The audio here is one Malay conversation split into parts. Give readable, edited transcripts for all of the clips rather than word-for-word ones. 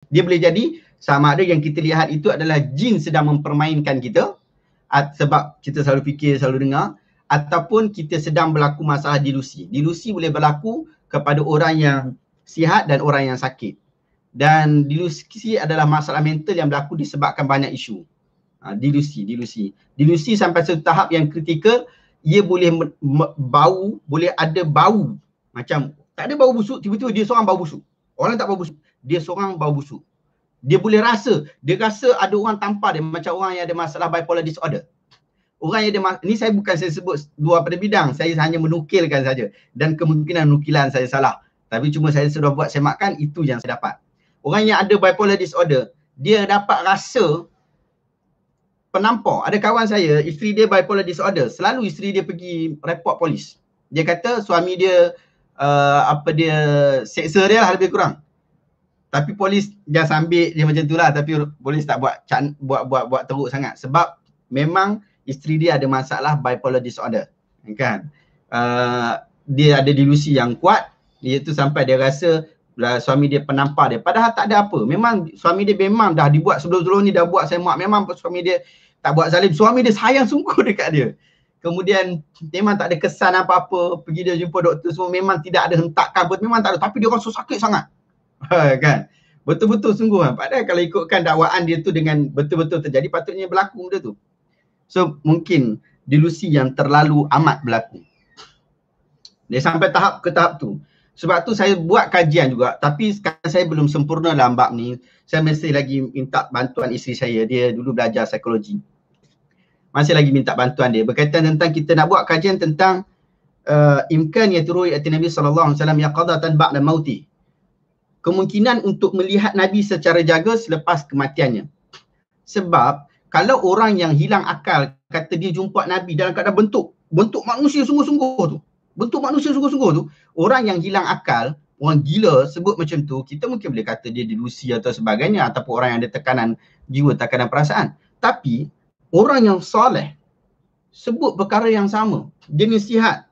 Dia boleh jadi sama ada yang kita lihat itu adalah jin sedang mempermainkan kita sebab kita selalu fikir, selalu dengar, ataupun kita sedang berlaku masalah delusi. Delusi boleh berlaku kepada orang yang sihat dan orang yang sakit. Dan delusi adalah masalah mental yang berlaku disebabkan banyak isu. Delusi sampai satu tahap yang kritikal, ia boleh bau, boleh ada bau. Macam tak ada bau busuk, tiba-tiba dia seorang bau busuk. Orang tak bau busuk, dia seorang bau busuk. Dia boleh rasa, dia rasa ada orang tampar dia, macam orang yang ada masalah bipolar disorder. Orang yang ada, ni saya bukan saya sebut dua pada bidang, saya hanya menukilkan saja. Dan kemungkinan nukilan saya salah. Tapi cuma saya sudah buat semakan, itu yang saya dapat. Orang yang ada bipolar disorder, dia dapat rasa penampar. Ada kawan saya, isteri dia bipolar disorder. Selalu isteri dia pergi report polis. Dia kata suami dia, dia seksa dia lah lebih kurang. Tapi polis dia sambil dia macam itulah, tapi polis tak buat teruk sangat sebab memang isteri dia ada masalah bipolar disorder, kan? Dia ada delusi yang kuat, iaitu sampai dia rasa suami dia penampar dia, padahal tak ada apa. Memang suami dia memang dah dibuat sebelum-sebelum ni, dah buat saya muak, memang suami dia tak buat zalim, suami dia sayang sungguh dekat dia. Kemudian memang tak ada kesan apa-apa, pergi dia jumpa doktor semua, memang tidak ada hentakan pun, memang tak ada, tapi dia rasa sakit sangat. Kan, betul-betul sungguh kan. Padahal kalau ikutkan dakwaan dia tu dengan betul-betul terjadi, patutnya berlaku benda tu. So mungkin delusi yang terlalu amat berlaku. Dia sampai ke tahap tu. Sebab tu saya buat kajian juga, tapi sekarang saya belum sempurna dalam bab ni. Saya masih lagi minta bantuan isteri saya, dia dulu belajar psikologi. Masih lagi minta bantuan dia berkaitan tentang kita nak buat kajian tentang imkaniyatu ru'yati Nabi sallallahu alaihi wasallam yaqadatan ba'da mauti. Kemungkinan untuk melihat Nabi secara jaga selepas kematiannya. Sebab kalau orang yang hilang akal kata dia jumpa Nabi dalam keadaan bentuk manusia sungguh-sungguh tu, bentuk manusia sungguh-sungguh tu, orang yang hilang akal, orang gila sebut macam tu, kita mungkin boleh kata dia delusi atau sebagainya, ataupun orang yang ada tekanan jiwa, tekanan perasaan. Tapi orang yang soleh sebut perkara yang sama, dia nasihat,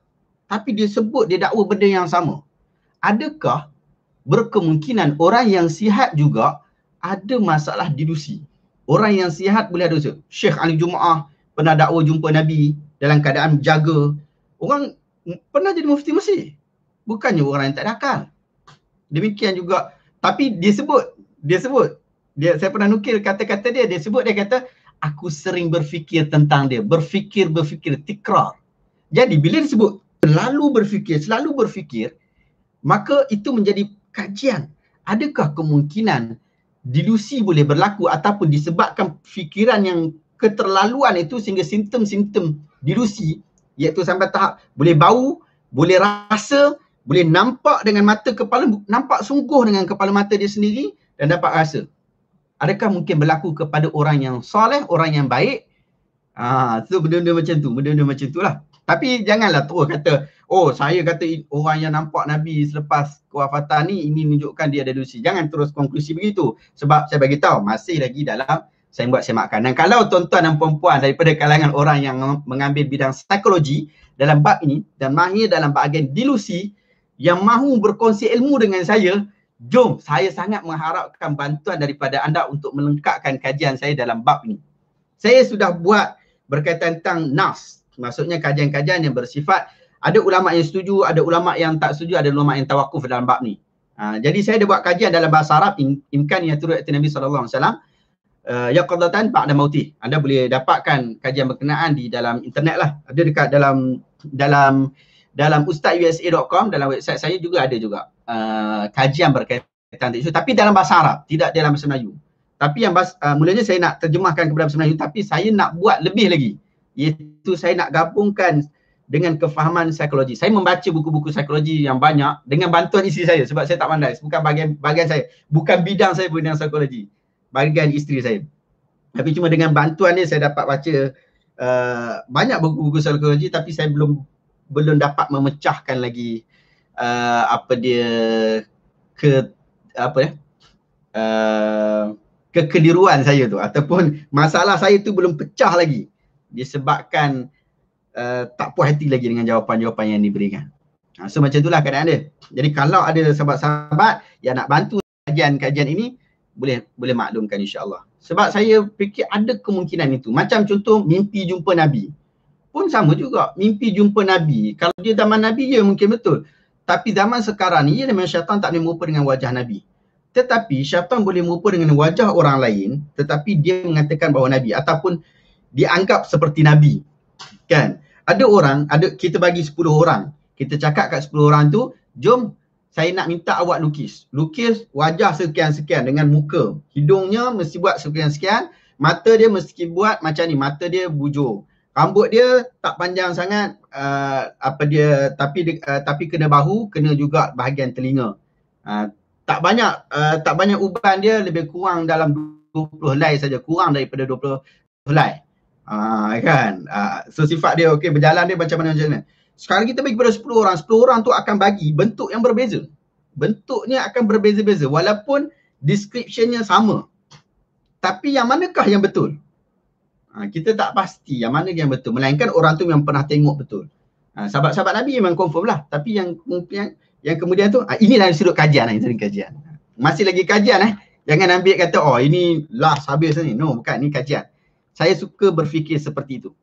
tapi dia sebut, dia dakwa benda yang sama. Adakah berkemungkinan orang yang sihat juga ada masalah delusi? Orang yang sihat boleh ada dosa. Syekh Ali Jumaah pernah dakwa jumpa Nabi dalam keadaan jaga. Orang pernah jadi mufti Mesir. Bukannya orang yang tak ada akal. Demikian juga. Tapi dia sebut. Saya pernah nukil kata-kata dia. Dia sebut, dia kata, aku sering berfikir tentang dia. Berfikir, tikrar. Jadi bila disebut selalu berfikir, maka itu menjadi kajian. Adakah kemungkinan delusi boleh berlaku ataupun disebabkan fikiran yang keterlaluan itu sehingga simptom-simptom delusi, iaitu sampai tahap boleh bau, boleh rasa, boleh nampak dengan mata kepala, nampak sungguh dengan kepala mata dia sendiri dan dapat rasa. Adakah mungkin berlaku kepada orang yang soleh, orang yang baik? So benda-benda macam tu lah. Tapi janganlah terus kata, oh saya kata orang yang nampak Nabi selepas kewafatan ni, ini menunjukkan dia ada delusi. Jangan terus konklusi begitu. Sebab saya bagi tahu masih lagi dalam saya buat semakan. Dan kalau tuan-tuan dan puan-puan daripada kalangan orang yang mengambil bidang psikologi dalam bab ini dan mahir dalam bahagian delusi, yang mahu berkongsi ilmu dengan saya, jom, saya sangat mengharapkan bantuan daripada anda untuk melengkapkan kajian saya dalam bab ini. Saya sudah buat berkaitan tentang nas, maksudnya kajian-kajian yang bersifat, ada ulama yang setuju, ada ulama yang tak setuju, ada ulama yang tawakuf dalam bab ni. Jadi saya dah buat kajian dalam bahasa Arab, imkaniyatu ru'yati Nabi sallallahu alaihi wasallam yaqadatan ba'da mautih. Anda boleh dapatkan kajian berkenaan di dalam internet lah. Ada dekat dalam ustazusa.com, dalam website saya juga ada juga kajian berkaitan isu, tapi dalam bahasa Arab, tidak dalam bahasa Melayu. Tapi yang mulanya saya nak terjemahkan kepada bahasa Melayu, tapi saya nak buat lebih lagi, iaitu saya nak gabungkan dengan kefahaman psikologi. Saya membaca buku-buku psikologi yang banyak dengan bantuan isteri saya, sebab saya tak pandai, bukan bahagian saya, bukan bidang saya bidang psikologi, bahagian isteri saya. Tapi cuma dengan bantuan dia saya dapat baca banyak buku-buku psikologi, tapi saya belum dapat memecahkan lagi kekeliruan saya tu, ataupun masalah saya tu belum pecah lagi disebabkan tak puas hati lagi dengan jawapan-jawapan yang diberikan. So macam itulah keadaan dia. Jadi kalau ada sahabat-sahabat yang nak bantu kajian-kajian ini, boleh maklumkan insya-Allah. Sebab saya fikir ada kemungkinan itu. Macam contoh mimpi jumpa Nabi. Pun sama juga. Mimpi jumpa Nabi. Kalau dia zaman Nabi, ya mungkin betul. Tapi zaman sekarang ni, ya memang syaitan tak boleh merupa dengan wajah Nabi. Tetapi syaitan boleh merupa dengan wajah orang lain, tetapi dia mengatakan bahawa Nabi ataupun dianggap seperti Nabi. Kan? Ada orang, kita bagi 10 orang. Kita cakap kat 10 orang tu, jom saya nak minta awak lukis. Lukis wajah sekian-sekian dengan muka. Hidungnya mesti buat sekian-sekian. Mata dia mesti buat macam ni. Mata dia bujur. Rambut dia tak panjang sangat. Tapi kena bahu, kena juga bahagian telinga. Tak banyak uban dia, lebih kurang dalam 20 helai saja. Kurang daripada 20 helai. Kan? So sifat dia okey, berjalan dia macam mana. Sekarang kita bagi kepada 10 orang. 10 orang tu akan bagi bentuk yang berbeza. Bentuknya akan berbeza-beza walaupun description-nya sama. Tapi yang manakah yang betul? Kita tak pasti yang mana yang betul. Melainkan orang tu yang pernah tengok betul. Sahabat-sahabat Nabi memang confirm lah. Tapi yang kemudian tu, inilah sudut kajian. Masih lagi kajian. Jangan ambil kata, oh ini last habis ni. No, bukan. Ini kajian. Saya suka berfikir seperti itu.